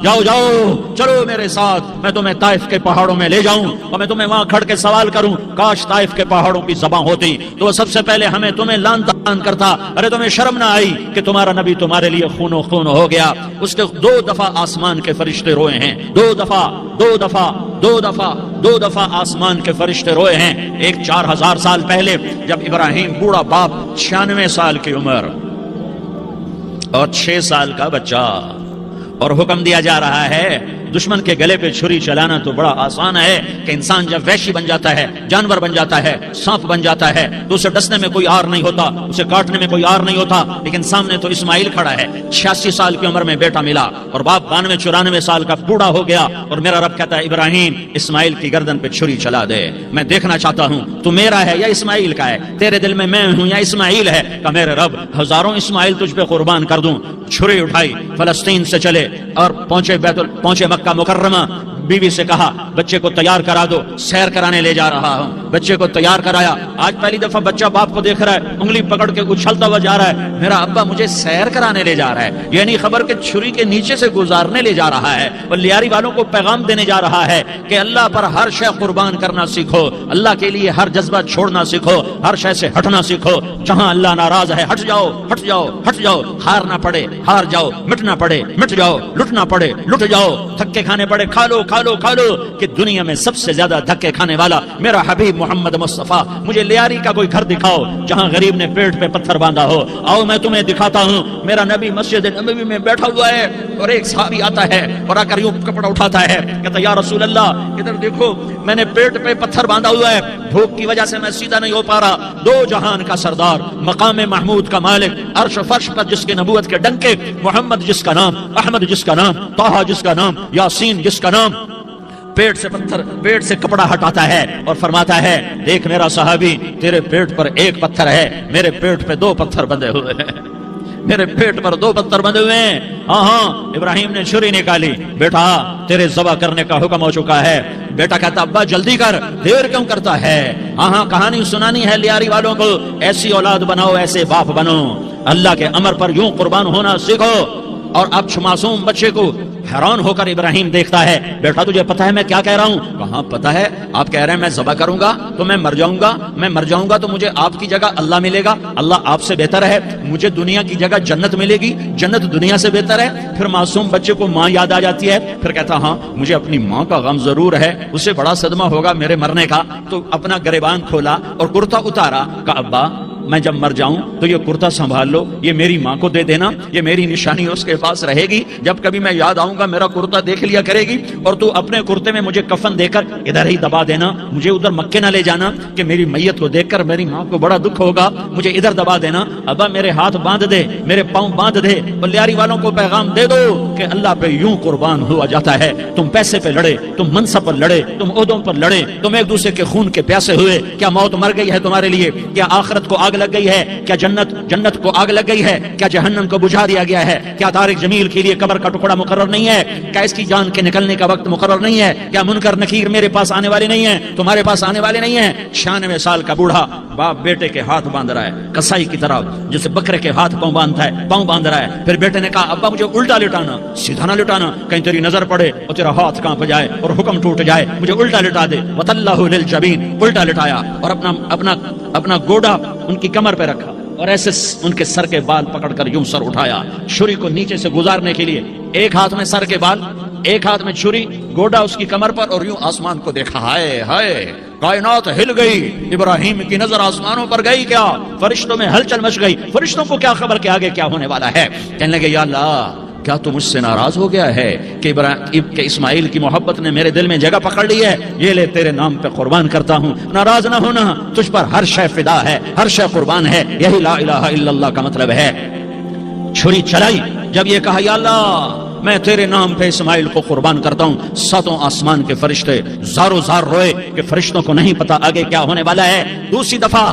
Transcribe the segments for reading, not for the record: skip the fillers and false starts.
جاؤ جاؤ چلو میرے ساتھ، میں تمہیں طائف کے پہاڑوں میں لے جاؤں اور میں تمہیں وہاں کھڑ کے سوال کروں، کاش طائف کے پہاڑوں کی زبان ہوتی تو وہ سب سے پہلے ہمیں تمہیں لعن طعن کرتا، ارے تمہیں شرم نہ آئی کہ تمہارا نبی تمہارے لیے خون و خون ہو گیا۔ اس کے 2 دفعہ آسمان کے فرشتے روئے ہیں، 2 دفعہ آسمان کے فرشتے روئے ہیں۔ ایک 4000 سال پہلے جب ابراہیم بوڑھا باپ 96 سال کی عمر اور 6 سال کا بچہ، اور حکم دیا جا رہا ہے دشمن کے گلے پہ چھری چلانا تو بڑا آسان ہے کہ انسان جب وحشی بن جاتا ہے، جانور بن جاتا ہے، سانپ بن جاتا ہے تو اسے ڈسنے میں کوئی آر نہیں ہوتا، اسے کاٹنے میں کوئی آر نہیں ہوتا، لیکن سامنے تو اسماعیل کھڑا ہے، 86 سال کی عمر میں بیٹا ملا اور باپ 92-94 سال کا بوڑھا ہو گیا، اور میرا رب کہتا ہے ابراہیم اسماعیل کی گردن پہ چھری چلا دے، میں دیکھنا چاہتا ہوں تو میرا ہے یا اسماعیل کا ہے، تیرے دل میں میں ہوں یا اسماعیل ہے؟ کہ میرے رب ہزاروں اسماعیل تجھ پہ قربان کر دوں۔ چھری اٹھائی، فلسطین سے چلے اور پہنچے مکہ مکرمہ، بیوی سے کہا بچے کو تیار کرا دو، سیر کرانے لے جا رہا ہوں، بچے کو تیار کرایا۔ آج پہلی دفعہ بچہ باپ کو دیکھ رہا ہے، انگلی پکڑ کے اچھلتا ہوا جا رہا ہے، میرا ابا مجھے سیر کرانے لے جا رہا ہے، یعنی خبر کہ چھری کے نیچے سے گزارنے لے جا رہا ہے، اور لیاری والوں کو پیغام دینے جا رہا ہے کہ اللہ پر ہر شے قربان کرنا سیکھو، اللہ کے لیے ہر جذبہ چھوڑنا سیکھو، ہر شے سے ہٹنا سیکھو، جہاں اللہ ناراض ہے ہٹ جاؤ ہٹ جاؤ ہٹ جاؤ، ہارنا پڑے ہار جاؤ، مٹنا پڑے مٹ جاؤ، لٹنا پڑے لٹ جاؤ، دھکے کھانے پڑے کھا لو کہ دنیا میں سب سے زیادہ دھکے کھانے والا میرا حبیب محمد مصطفیٰ، مجھے لیاری کا کوئی گھر دکھاؤ جہاں غریب نے پیٹ پہ پتھر باندھا ہو، آؤ میں تمہیں دکھاتا ہوں۔ میرا نبی مسجد نبوی میں بیٹھا ہوا ہے اور ایک صحابی آتا ہے اور آ کر یوں کپڑا اٹھاتا ہے، کہتا یا رسول اللہ ادھر دیکھو، میں نے پیٹ پہ پتھر باندھا ہوا ہے، بھوک کی وجہ سے میں سیدھا نہیں ہو پا رہا، 2 جہان کا سردار، مقام محمود کا مالک، عرش فرش پر جس کے نبوت کے ڈنکے، محمد جس کا نام، احمد جس کا نام، طٰہٰ جس کا نام، یاسین جس کا نام، پیٹ سے کپڑا ہٹاتا ہے اور فرماتا ہے دیکھ میرا صحابی، تیرے پیٹ پر 1 پتھر ہے، میرے پیٹ پہ 2 پتھر بندھے ہوئے ہیں، میرے پیٹ پر 2 پتھر بندھے ہوئے ہیں۔ ہاں ابراہیم نے چھری نکالی، بیٹا تیرے ذبح کرنے کا حکم ہو چکا ہے۔ بیٹا کہتا ابا جلدی کر، دیر کیوں کرتا ہے؟ ہاں کہانی سنانی ہے لیاری والوں کو، ایسی اولاد بناؤ، ایسے باپ بنو، اللہ کے امر پر یوں قربان ہونا سیکھو۔ اور اب معصوم بچے کو حیران ہو کر ابراہیم دیکھتا ہے، بیٹا تجھے پتا ہے میں کیا کہہ رہا ہوں؟ کہاں پتا ہے، آپ کہہ رہے ہیں میں ذبح کروں گا تو میں مر جاؤں گا تو مجھے آپ کی جگہ اللہ ملے گا، اللہ آپ سے بہتر ہے، مجھے دنیا کی جگہ جنت ملے گی، جنت دنیا سے بہتر ہے۔ پھر معصوم بچے کو ماں یاد آ جاتی ہے، پھر کہتا ہاں مجھے اپنی ماں کا غم ضرور ہے، اسے بڑا صدمہ ہوگا میرے مرنے کا، تو اپنا گریبان کھولا اور کرتا اتارا، کہا ابا میں جب مر جاؤں تو یہ کرتا سنبھال لو، یہ میری ماں کو دے دینا، یہ میری نشانی اس کے پاس رہے گی، جب کبھی میں یاد آؤں گا میرا کرتا دیکھ لیا کرے گی، اور تو اپنے کرتے میں مجھے کفن دے کر ادھر ہی دبا دینا، مجھے ادھر مکے نہ لے جانا کہ میری میت کو دیکھ کر میری ماں کو بڑا دکھ ہوگا، مجھے ادھر دبا دینا۔ ابا میرے ہاتھ باندھ دے، میرے پاؤں باندھ دے، اور لیاری والوں کو پیغام دے دو کہ اللہ پہ یوں قربان ہوا جاتا ہے۔ تم پیسے پہ لڑے، تم منصب پر لڑے، تم عہدوں پر لڑے، تم ایک دوسرے کے خون کے پیاسے ہوئے، کیا موت مر گئی ہے تمہارے لیے؟ کیا آخرت کو آگ لگ گئی ہے؟ کیا جنت کو آگ لگ گئی ہے؟ کیا جہنم کو بجھا دیا گیا ہے؟ کیا طارق جمیل کے لیے قبر کا ٹکڑا مقرر نہیں ہے؟ کیا اس کی جان کے نکلنے کا وقت مقرر نہیں ہے؟ کیا منکر نکیر میرے پاس آنے والے نہیں ہیں، تمہارے پاس آنے والے نہیں ہیں؟ 96 سال کا بوڑھا باپ بیٹے کے ہاتھ باندھ رہا ہے کسائی کی طرح، جیسے بکرے کے ہاتھ پاؤں باندھ رہا ہے۔ پھر بیٹے نے کہا ابا مجھے الٹا لٹانا، سیدھا نہ لٹانا، کہیں تیری نظر پڑے اور تیرا ہاتھ کانپ جائے اور حکم ٹوٹ جائے، مجھے الٹا لٹا دے۔ وَتَلَّهُ لِلْجَبِينِ، الٹا لٹایا اور اپنا گوڑا ان کی کمر پہ رکھا اور ایسے ان کے سر کے بال پکڑ کر یوں سر اٹھایا، چھری کو نیچے سے گزارنے کے لیے، ایک ہاتھ میں سر کے بال، ایک ہاتھ میں چھری، گوڑا اس کی کمر پر، اور یوں آسمان کو دیکھا، ہائے ہائے کائنات ہل گئی، ابراہیم کی نظر آسمانوں پر گئی، کیا فرشتوں میں ہلچل مچ گئی، فرشتوں کو کیا خبر کہ آگے کیا ہونے والا ہے؟ کہنے لگے یا اللہ کیا تو مجھ سے ناراض ہو گیا ہے کہ اسماعیل کی محبت نے میرے دل میں جگہ پکڑ لی ہے، یہ لے تیرے نام پہ قربان کرتا ہوں، ناراض نہ ہونا، تجھ پر ہر شے فدا ہے، ہر شے قربان ہے، یہی لا الہ الا اللہ کا مطلب ہے۔ چھری چلائی، جب یہ کہا یا اللہ میں تیرے نام پہ اسماعیل کو قربان کرتا ہوں، 7 آسمان کے فرشتے زارو زار روئے کہ فرشتوں کو نہیں پتا آگے کیا ہونے والا ہے۔ دوسری دفعہ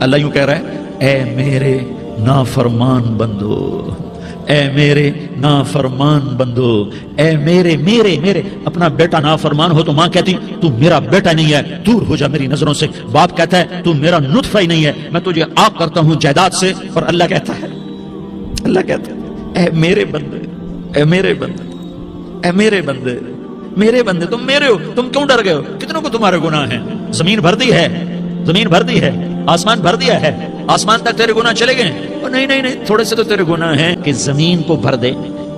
اللہ یوں کہہ رہا ہے، اے میرے نافرمان بندو، اے میرے نافرمان بندو، اے میرے میرے میرے اپنا بیٹا نافرمان ہو تو ماں کہتی تو میرا بیٹا نہیں ہے، دور ہو جا میری نظروں سے. باپ کہتا ہے تو میرا نطفہ ہی نہیں ہے، میں تجھے عاق کرتا ہوں جائیداد سے. اور اللہ کہتا ہے اے میرے بندے، اے میرے بندے، اے میرے بندے، میرے بندے تم میرے ہو، تم کیوں ڈر گئے ہو؟ کتنوں کو تمہارے گناہ ہیں؟ زمین بھر دی ہے، زمین بھر دی ہے، آسمان بھر دیا ہے، آسمان تک تیرے گناہ چلے گئے. نہیں نہیں نہیں، تھوڑے سے تو تیرے گناہ ہیں کہ زمین کو بھر دے،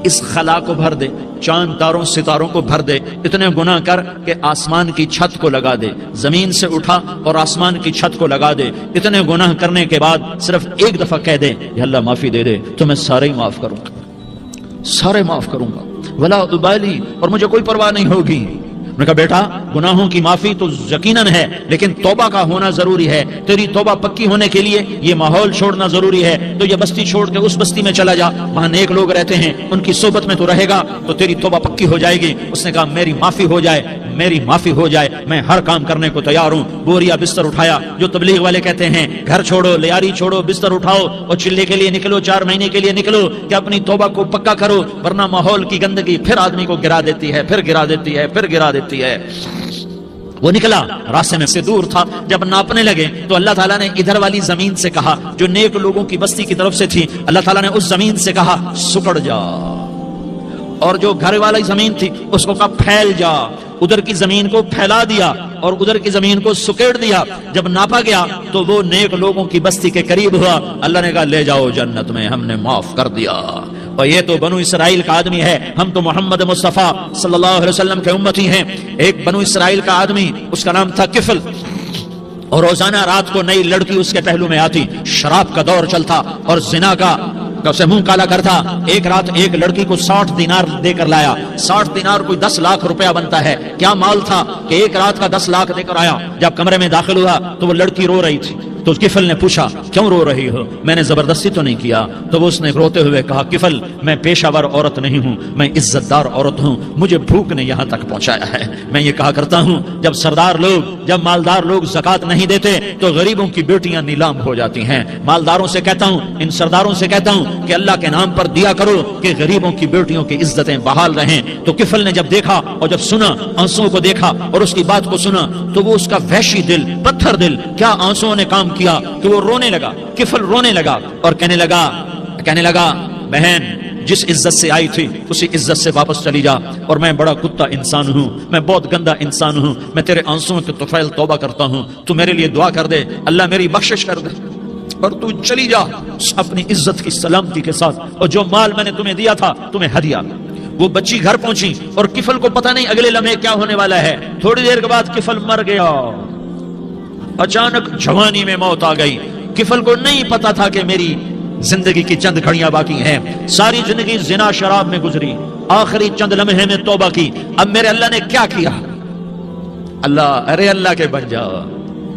اس خلا کو بھر دے، چاند تاروں ستاروں کو بھر دے. اتنے گناہ کر کہ آسمان کی چھت کو لگا دے، زمین سے اٹھا اور آسمان کی چھت کو لگا دے. اتنے گناہ کرنے کے بعد صرف ایک دفعہ کہہ دے یا اللہ معافی دے دے تو میں سارے ہی معاف کروں گا، سارے معاف کروں گا، ولا ابالی، اور مجھے کوئی پرواہ نہیں ہوگی. میں کہا بیٹا گناہوں کی معافی تو یقیناً ہے، لیکن توبہ کا ہونا ضروری ہے. تیری توبہ پکی ہونے کے لیے یہ ماحول چھوڑنا ضروری ہے. تو یہ بستی چھوڑ کے اس بستی میں چلا جا، وہاں نیک لوگ رہتے ہیں، ان کی صحبت میں تو رہے گا تو تیری توبہ پکی ہو جائے گی. اس نے کہا میری معافی ہو جائے، میری معافی ہو جائے، میں ہر کام کرنے کو تیار ہوں. بوریا بستر اٹھایا، جو تبلیغ والے کہتے ہیں گھر چھوڑو، لیاری چھوڑو، بستر اٹھاؤ اور چلے کے لیے نکلو، 4 مہینے کے لیے نکلو کہ اپنی توبہ کو پکا کرو، ورنہ ماحول کی گندگی پھر آدمی کو گرا دیتی ہے، پھر گرا دیتی ہے، پھر گرا دیتی ہے. وہ نکلا، راستے میں سے دور تھا. جب ناپنے لگے تو اللہ تعالیٰ نے ادھر والی زمین سے کہا جو نیک لوگوں کی بستی کی طرف سے تھی، اللہ تعالیٰ نے اس زمین سے کہا سکڑ جا، اور جو گھر والی زمین تھی اس کو کہا پھیل جا. ادھر کی زمین کو پھیلا دیا اور ادھر کی زمین کو سکیڑ دیا. جب ناپا گیا تو وہ نیک لوگوں کی بستی کے قریب ہوا. اللہ نے کہا لے جاؤ جنت میں، ہم نے معاف کر دیا. اور یہ تو بنو اسرائیل کا آدمی ہے، ہم تو محمد مصطفیٰ صلی اللہ علیہ وسلم کے امتی ہیں. ایک بنو اسرائیل کا آدمی، اس کا نام تھا کفل، اور روزانہ رات کو نئی لڑکی اس کے پہلو میں آتی. شراب کا دور چلتا اور زنا کا سے منہ کالا کرتا. ایک رات ایک لڑکی کو 60 دینار دے کر لایا. 60 دینار کوئی 10 لاکھ روپیہ بنتا ہے. کیا مال تھا کہ ایک رات کا 10 لاکھ دے کر آیا. جب کمرے میں داخل ہوا تو وہ لڑکی رو رہی تھی. تو کفل نے پوچھا کیوں رو رہی ہو؟ میں نے زبردستی تو نہیں کیا. تو وہ اس نے روتے ہوئے کہا کفل میں پیشہ ور عورت نہیں ہوں، میں عزت دار عورت ہوں، مجھے بھوک نے یہاں تک پہنچایا ہے. میں یہ کہا کرتا ہوں جب سردار لوگ، جب مالدار لوگ زکات نہیں دیتے تو غریبوں کی بیٹیاں نیلام ہو جاتی ہیں. مالداروں سے کہتا ہوں، ان سرداروں سے کہتا ہوں کہ اللہ کے نام پر دیا کرو کہ غریبوں کی بیٹیوں کی عزتیں بحال رہیں. تو کفل نے جب دیکھا اور جب سنا، آنسوؤں کو دیکھا اور اس کی بات کو سنا تو وہ اس کا وحشی دل، پتھر دل، کیا آنسوؤں نے کام کیا کہ وہ رونے لگا. کفل رونے لگا اور کہنے لگا بہن جس عزت سے آئی تھی اسی عزت سے واپس چلی جا. اور میں بڑا کتا انسان ہوں، میں بہت گندا انسان ہوں، میں تیرے آنسوؤں کے طفیل توبہ کرتا ہوں. تو میرے لیے دعا کر دے، اللہ میری بخشش کر دے اور تو چلی جا اپنی عزت کی سلامتی کے ساتھ. اور جو مال میں نے تمہیں دیا تھا تمہیں ہدیہ. وہ بچی گھر پہنچی اور کفل کو پتہ نہیں اگلے لمحے کیا ہونے والا ہے. تھوڑی دیر کے بعد کفل مر گیا. اچانک جوانی میں موت آ گئی. کفل کو نہیں پتا تھا کہ میری زندگی کی چند گھڑیاں باقی ہیں. ساری زندگی زنا شراب میں گزری، آخری چند لمحے میں توبہ کی. اب میرے اللہ نے کیا کیا؟ اللہ، ارے اللہ کے بن جاؤ.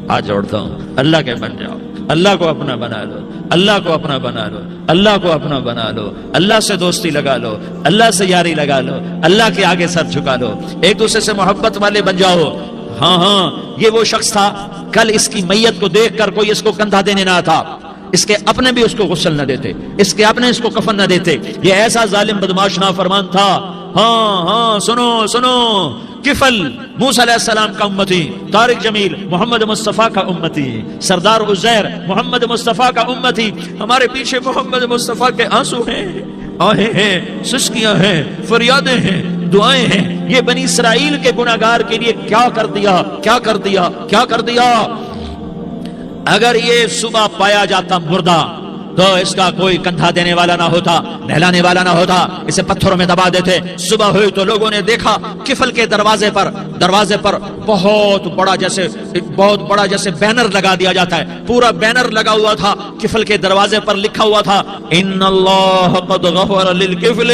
ہاتھ جوڑتا ہوں، اللہ کے بن جاؤ. اللہ کو اپنا بنا لو، اللہ کو اپنا بنا لو، اللہ کو اپنا بنا لو. اللہ سے دوستی لگا لو، اللہ سے یاری لگا لو، اللہ کے آگے سر جھکا لو. ایک دوسرے سے محبت والے بن جاؤ. ہاں یہ وہ شخص تھا، کل اس کی میت کو دیکھ کر کوئی اس کو کندھا دینے نہ تھا، اس کے اپنے بھی اس کو غسل نہ دیتے، اس کے اپنے اس کو کفن نہ دیتے. یہ ایسا ظالم بدماش نافرمان تھا. ہاں سنو کفل موسیٰ علیہ السلام کا امتی، طارق جمیل محمد مصطفیٰ کا امتی، سردار عزیر محمد مصطفیٰ کا امتی. ہمارے پیچھے محمد مصطفیٰ کے آنسو ہیں، آہیں ہیں، سسکیاں ہیں، فریادیں ہیں، دعائیں ہیں. یہ بنی اسرائیل کے گناہگار کے لیے کیا کر دیا، کیا کر دیا، کیا کر دیا. اگر یہ صبح پایا جاتا مردہ تو اس کا کوئی کندھا دینے والا نہ ہوتا، نہلانے والا نہ ہوتا، اسے پتھروں میں دبا دیتے. صبح ہوئی تو لوگوں نے دیکھا کفل کے دروازے پر بہت بڑا جیسے بینر لگا دیا جاتا ہے، پورا بینر لگا ہوا تھا. کفل کے دروازے پر لکھا ہوا تھا ان اللہ قد غفر للکفل.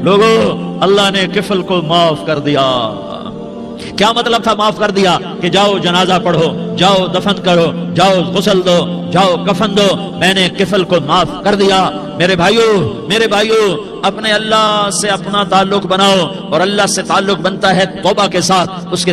لوگو اللہ نے کفل کو معاف کر دیا. کیا مطلب تھا معاف کر دیا؟ کہ جاؤ جنازہ پڑھو، جاؤ دفن کرو، جاؤ غسل دو، جاؤ کفن دو. میں نے کفل کو معاف کر دیا. میرے بھائیو اپنے اللہ سے اپنا تعلق بناؤ، اور اللہ سے تعلق بنتا ہے توبہ کے ساتھ، اس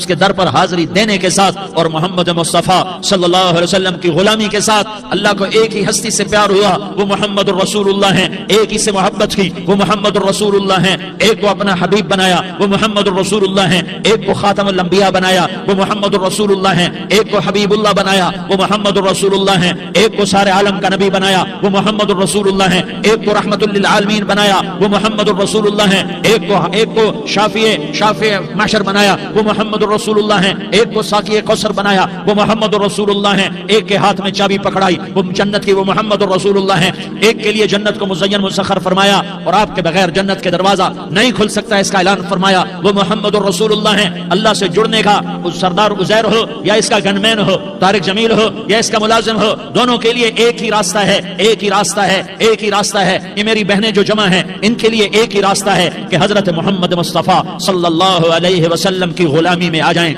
کے در پر حاضری دینے کے ساتھ، اور محمد مصطفیٰ صلی اللہ علیہ وسلم کی غلامی کے ساتھ۔ اللہ کو ایک ہی ہستی سے پیار ہوا، وہ محمد الرسول اللہ ہیں، ایک ہی سے محبت کی، وہ محمد الرسول اللہ ہیں، ایک کو اپنا حبیب بنایا، وہ محمد الرسول اللہ ہیں، ایک کو خاتم الانبیاء بنایا، وہ محمد الرسول اللہ ہیں، ایک کو حبیب اللہ بنایا، وہ محمد الرسول اللہ ہیں، ایک کو سارے عالم کا نبی بنایا، وہ محمد الرسول اللہ ہیں، ایک کو رحمت للعالمین بنایا، وہ محمد الرسول اللہ ہیں، ایک کو شافع محشر بنایا، وہ محمد الرسول اللہ ہیں، ایک کو ساقی کوثر بنایا، وہ محمد الرسول اللہ ہیں، ایک کے ہاتھ میں چابی پکڑائی وہ جنت کی، وہ محمد الرسول اللہ ہیں، ایک کے لیے جنت کو مزین مسخر فرمایا اور آپ کے بغیر جنت کے دروازہ نہیں کھل سکتا اس کا اعلان فرمایا، وہ محمد الرسول اللہ ہیں۔ اللہ سے جڑنے کا سردار عزیر ہو یا اس کا گنمین ہو، طارق جمیل ہو یا اس کا ملازم ہو، دونوں کے لیے ایک ہی راستہ ہے، ایک ہی راستہ ہے، ایک ہی راستہ ہے۔ یہ میری بہنیں جو جمع ہیں ان کے لیے ایک ہی راستہ ہے کہ حضرت محمد مصطفیٰ صلی اللہ علیہ وسلم کی غلامی میں آ جائیں،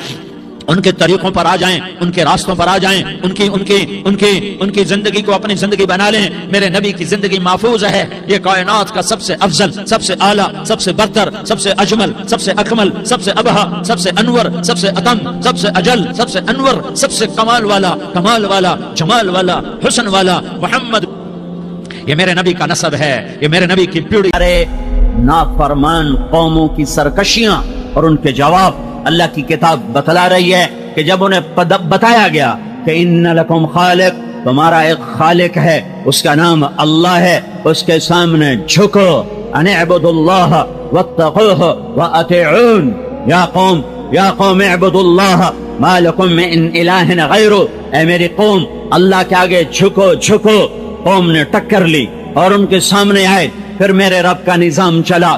ان کے طریقوں پر آ جائیں، ان کے راستوں پر آ جائیں، ان کی زندگی کو اپنی زندگی بنا لیں۔ میرے نبی کی زندگی محفوظ ہے، یہ کائنات کا سب سے افضل، سب سے اعلیٰ، سب سے برتر، سب سے اجمل، سب سے اکمل، سب سے ابہا، سب سے انور، سب سے اتم، سب سے اجل، سب سے انور، سب سے کمال والا، جمال والا، حسن والا محمد، یہ میرے نبی کا نسب ہے، یہ میرے نبی کی پیڑھی۔ نافرمان قوموں کی سرکشیاں اور ان کے جواب اللہ کی کتاب بتلا رہی ہے کہ جب انہیں بتایا گیا کہ ان لکم خالق، تمہارا ایک خالق ہے، اس کا نام اللہ ہے، اس کے سامنے جھکو، ان اعبدوا اللہ واتقوہ واطیعون، یا قوم اعبدوا اللہ ما لکم من الہ غیرہ، اے میری قوم اللہ کے آگے جھکو۔ قوم نے ٹکر لی اور ان کے سامنے آئے، پھر میرے رب کا نظام چلا۔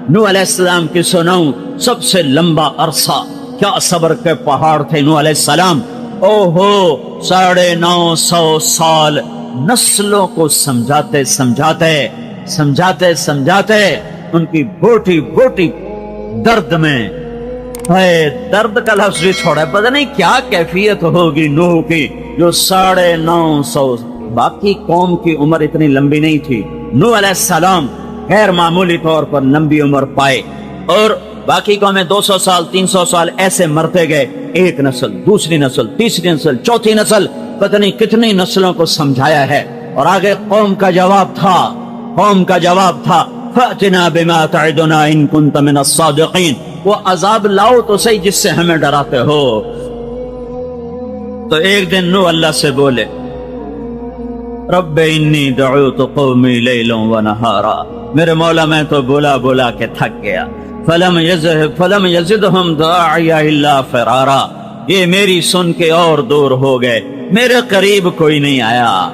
نوح علیہ السلام کی سناؤں، سب سے لمبا عرصہ، کیا صبر کے پہاڑ تھے نوح علیہ السلام، 950 سال نسلوں کو سمجھاتے ان کی بوٹی درد میں، درد کا لفظ بھی چھوڑا، پتہ نہیں کیا کیفیت ہوگی نوح کی، جو 950، باقی قوم کی عمر اتنی لمبی نہیں تھی، نوح علیہ السلام غیر معمولی طور پر لمبی عمر پائے، اور باقی قومیں 200 سال 300 سال ایسے مرتے گئے، ایک نسل، دوسری نسل، تیسری نسل، چوتھی نسل، پتہ نہیں کتنی نسلوں کو سمجھایا ہے۔ اور آگے قوم کا جواب تھا فَأْتِنَا بِمَا تَعِدُنَا إِن كُنْتَ مِنَ الصَّادِقِينَ، وہ عذاب لاؤ تو صحیح جس سے ہمیں ڈراتے ہو۔ تو ایک دن نوح اللہ سے بولے، رب انی دعوت قومی لیلا ونہارا، میرے مولا میں تو بولا کے تھک گیا، فلم یزدہم داعی الا فرارا، یہ میری سن کے اور دور ہو گئے، میرے قریب کوئی نہیں آیا۔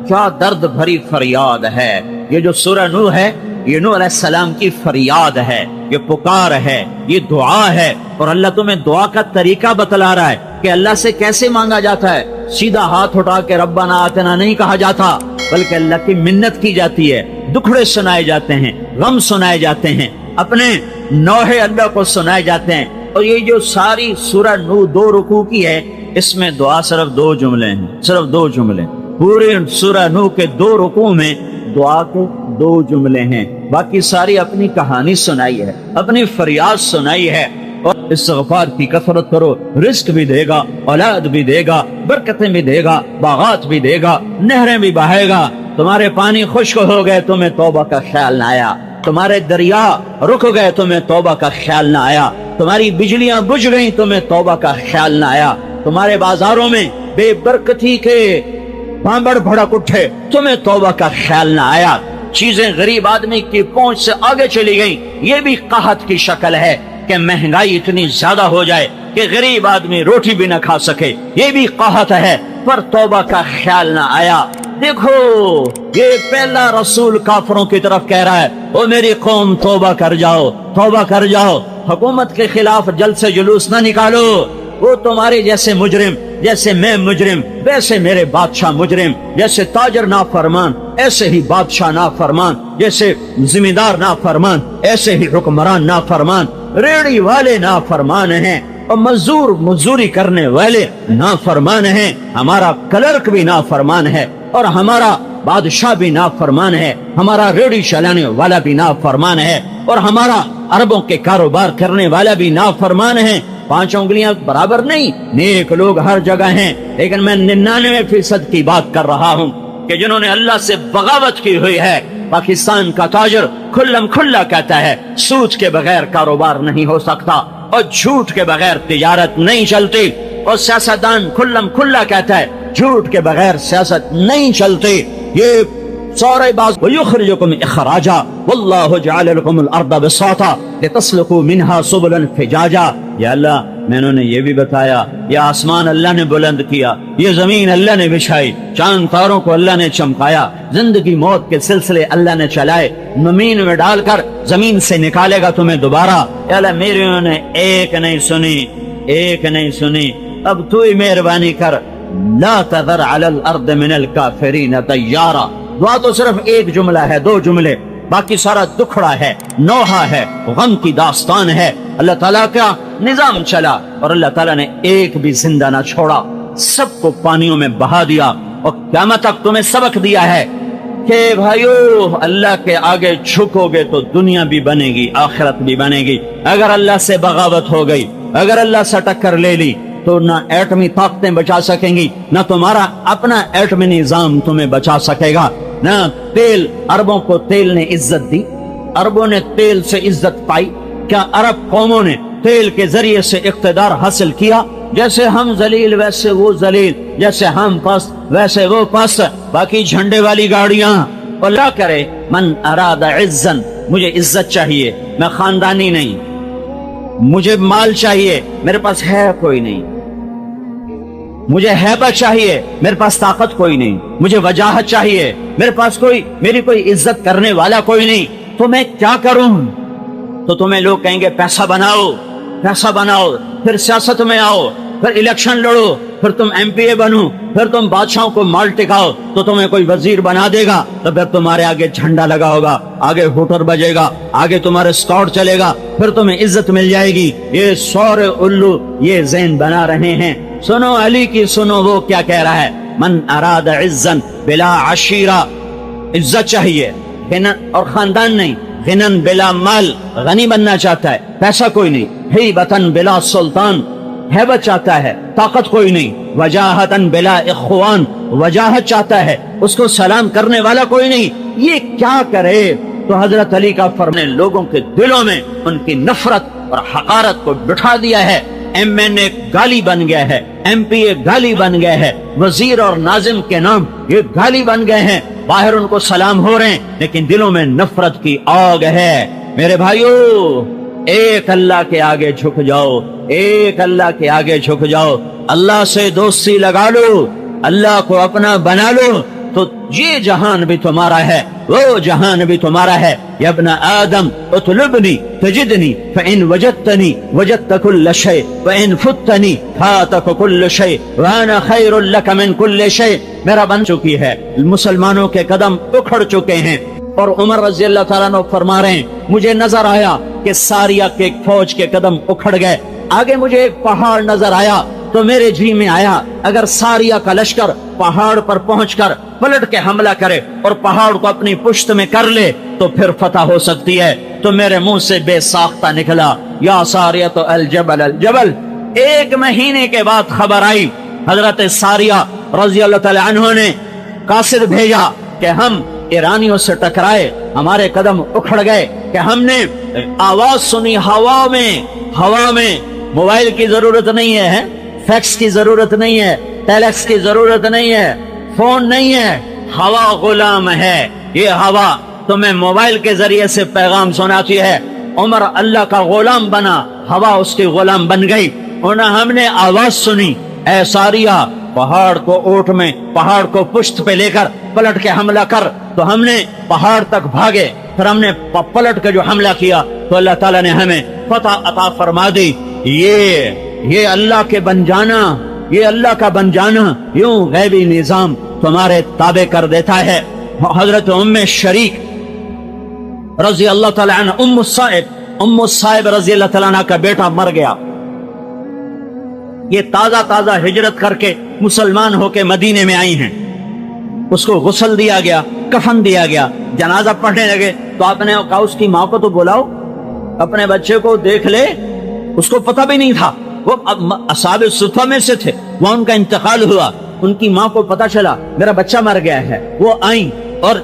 کیا درد بھری فریاد ہے یہ جو سورہ نوح ہے، یہ نوح علیہ السلام کی فریاد ہے، یہ پکار ہے، یہ دعا ہے، اور اللہ تمہیں دعا کا طریقہ بتلا رہا ہے کہ اللہ سے کیسے مانگا جاتا ہے۔ سیدھا ہاتھ اٹھا کے ربنا آتنا نہیں کہا جاتا، بلکہ اللہ کی منت کی جاتی ہے، دکھڑے سنائے جاتے ہیں، غم سنائے جاتے ہیں، اپنے نوحے اللہ کو سنائے جاتے ہیں۔ اور یہ جو ساری سورہ نوح 2 رکوع کی ہے، اس میں دعا صرف 2 جملے ہیں، صرف 2 جملے، پوری سورہ نوح کے 2 رکوع میں دعا کے 2 جملے ہیں، باقی ساری اپنی کہانی سنائی ہے، اپنی فریاد سنائی ہے۔ اور استغفار کی کثرت کرو، رزق بھی دے گا، اولاد بھی دے گا، برکتیں بھی دے گا، باغات بھی دے گا، نہریں بھی بہائے گا۔ تمہارے پانی خشک ہو گئے تمہیں توبہ کا خیال نہ آیا، تمہارے دریا رک گئے تمہیں توبہ کا خیال نہ آیا، تمہاری بجلیاں بجھ گئیں تمہیں توبہ کا خیال نہ آیا، تمہارے بازاروں میں بے برکتی کے بامبڑ بھڑک اٹھے تمہیں توبہ کا خیال نہ آیا، چیزیں غریب آدمی کی پہنچ سے آگے چلی گئیں۔ یہ بھی قحط کی شکل ہے کہ مہنگائی اتنی زیادہ ہو جائے کہ غریب آدمی روٹی بھی نہ کھا سکے، یہ بھی قحط ہے، پر توبہ کا خیال نہ آیا۔ دیکھو یہ پہلا رسول کافروں کی طرف کہہ رہا ہے، او میری قوم توبہ کر جاؤ، توبہ کر جاؤ، حکومت کے خلاف جلد سے جلوس نہ نکالو، وہ تمہارے جیسے مجرم، جیسے میں مجرم ویسے میرے بادشاہ مجرم، جیسے تاجر نافرمان ایسے ہی بادشاہ نافرمان، جیسے زمیندار نافرمان ایسے ہی حکمران نافرمان، ریڑھی والے نافرمان ہیں اور مزدوری کرنے والے نافرمان ہیں، ہمارا کلرک بھی نافرمان ہے اور ہمارا بادشاہ بھی نافرمان ہے، ہمارا ریڑھی چلانے والا بھی نافرمان ہے، اور ہمارا اربوں کے کاروبار کرنے والا بھی نافرمان ہے۔ 5 انگلیاں برابر نہیں، نیک لوگ ہر جگہ ہیں، لیکن میں 99% کی بات کر رہا ہوں کہ جنہوں نے اللہ سے بغاوت کی ہوئی ہے۔ پاکستان کا تاجر کھلم کھلا کہتا ہے سود کے بغیر کاروبار نہیں ہو سکتا، اور جھوٹ کے بغیر تجارت نہیں چلتی، اور سیاستدان کھلم کھلا کہتا ہے جھوٹ کے بغیر سیاست نہیں چلتی۔ یہ سورہ باز وَيُخْرِجُكُمْ إِخْرَاجًا وَاللَّهُ جَعَلَ لَكُمُ الْأَرْضَ بِسَاطًا لِتَسْلُكُوا مِنْهَا سُبُلًا فِجَاجًا۔ یا اللہ میں انہوں نے یہ بھی بتایا، یہ آسمان اللہ نے بلند کیا، یہ زمین اللہ نے بچھائی، چاند تاروں کو اللہ نے چمکایا، زندگی موت کے سلسلے اللہ نے چلائے، زمین میں ڈال کر زمین سے نکالے گا تمہیں دوبارہ۔ یا اللہ میری انہوں نے ایک نہیں سنی، اب تو ہی مہربانی کر، لا تذر علی الارض من الکافرین دیارا۔ دعا تو صرف ایک جملہ ہے، 2 جملے، باقی سارا دکھڑا ہے، نوحہ ہے، غم کی داستان ہے۔ اللہ تعالیٰ کا نظام چلا اور اللہ تعالیٰ نے ایک بھی زندہ نہ چھوڑا، سب کو پانیوں میں بہا دیا، اور قیامت تک تمہیں سبق دیا ہے کہ بھائیو اللہ کے آگے جھکو گے تو دنیا بھی بنے گی، آخرت بھی بنے گی۔ اگر اللہ سے بغاوت ہو گئی، اگر اللہ سے ٹکر لے لی تو نہ ایٹمی طاقتیں بچا سکیں گی، نہ تمہارا اپنا ایٹمی نظام تمہیں بچا سکے گا، نہ تیل۔ عربوں کو تیل نے عزت دی، عربوں نے تیل سے عزت پائی۔ کیا عرب قوموں نے تیل کے ذریعے سے اقتدار حاصل کیا؟ جیسے ہم ذلیل ویسے وہ ذلیل، جیسے ہم پست ویسے وہ پست، باقی جھنڈے والی گاڑیاں۔ اللہ کرے من اراد عزن، مجھے عزت چاہیے، میں خاندانی نہیں، مجھے مال چاہیے، میرے پاس ہے کوئی نہیں، مجھے ہیبت چاہیے، میرے پاس طاقت کوئی نہیں، مجھے وجاہت چاہیے، میرے پاس میری کوئی عزت کرنے والا کوئی نہیں، تو میں کیا کروں؟ تو تمہیں لوگ کہیں گے پیسہ بناؤ، پھر سیاست میں آؤ، پھر الیکشن لڑو، پھر تم MP بنو، پھر تم بادشاہوں کو مال ٹکاؤ، تو تمہیں کوئی وزیر بنا دے گا، تو پھر تمہارے آگے جھنڈا لگا ہوگا، آگے ہوٹر بجے گا، آگے تمہارے اسکاٹ چلے گا، پھر تمہیں عزت مل جائے گی۔ یہ سورے الو یہ ذہن بنا رہے ہیں۔ سنو علی کی، سنو وہ کیا کہہ رہا ہے، من اراد عزن بلا عشیرہ، عزت چاہیے اور خاندان نہیں، غنن بلا مال، غنی بننا چاہتا ہے، پیسہ کوئی نہیں، ہیبتن بلا سلطان، ہیبت چاہتا ہے، طاقت کوئی نہیں، وجاہتن بلا اخوان، وجاہت چاہتا ہے، اس کو سلام کرنے والا کوئی نہیں، یہ کیا کرے؟ تو حضرت علی کا فرمان نے لوگوں کے دلوں میں ان کی نفرت اور حقارت کو بٹھا دیا ہے۔ MNA گالی بن گیا ہے، MPA گالی بن گئے ہے، وزیر اور ناظم کے نام یہ گالی بن گئے ہیں، باہر ان کو سلام ہو رہے ہیں لیکن دلوں میں نفرت کی آگ ہے۔ میرے بھائیو ایک اللہ کے آگے جھک جاؤ، ایک اللہ کے آگے جھک جاؤ، اللہ سے دوستی لگا لو، اللہ کو اپنا بنا لو، تو یہ جہان بھی تمہارا ہے، وہ جہان بھی تمہارا ہے۔ یا ابن آدم اطلبنی تجدنی فإن وجدتنی وجدت كل شيء وإن فتنی فاتك كل شيء وأنا خير لك من كل شيء۔ میرا بن چکی ہے، مسلمانوں کے قدم اکھڑ چکے ہیں، اور عمر رضی اللہ تعالیٰ عنہ فرما رہے ہیں مجھے نظر آیا کہ ساریہ کے فوج کے قدم اکھڑ گئے، آگے مجھے ایک پہاڑ نظر آیا تو میرے جی میں آیا اگر ساریہ کا لشکر پہاڑ پر پہنچ کر پلٹ کے حملہ کرے اور پہاڑ کو اپنی پشت میں کر لے تو پھر فتح ہو سکتی ہے۔ تو میرے منہ سے بے ساختہ نکلا یا ساریہ الجبل الجبل۔ 1 مہینے کے بعد خبر آئی، حضرت ساریہ رضی اللہ تعالی عنہ نے قاصد بھیجا کہ ہم ایرانیوں سے ٹکرائے، ہمارے قدم اکھڑ گئے، کہ ہم نے آواز سنی ہوا میں، موبائل کی ضرورت نہیں ہے، فیکس کی ضرورت نہیں ہے، ٹیلیکس کی ضرورت نہیں ہے، فون نہیں ہے، ہوا غلام ہے، یہ ہوا تمہیں موبائل کے ذریعے سے پیغام سناتی ہے۔ عمر اللہ کا غلام بنا، ہوا اس کی غلام بن گئی، اور ہم نے آواز سنی اے ساریہ پہاڑ کو اونٹ میں، پہاڑ کو پشت پہ لے کر پلٹ کے حملہ کر، تو ہم نے پہاڑ تک بھاگے، پھر ہم نے پلٹ کے جو حملہ کیا تو اللہ تعالیٰ نے ہمیں فتح عطا فرما دی۔ یہ اللہ کے بن جانا، یہ اللہ کا بن جانا یوں غیبی نظام تمہارے تابع کر دیتا ہے۔ حضرت ام شریک رضی اللہ تعالیٰ عنہ، ام الصائب رضی اللہ تعالیٰ عنہ کا بیٹا مر گیا، یہ تازہ ہجرت کر کے مسلمان ہو کے مدینے میں آئی ہیں، اس کو غسل دیا گیا، کفن دیا گیا، جنازہ پڑھنے لگے تو آپ نے کہا اس کی ماں کو تو بلاؤ، اپنے بچے کو دیکھ لے. اس کو پتہ بھی نہیں تھا، وہ اصحاب صفہ میں سے تھے، وہاں ان کا انتقال ہوا، ان کی ماں کو پتہ چلا میرا بچہ مر گیا ہے. وہ آئیں اور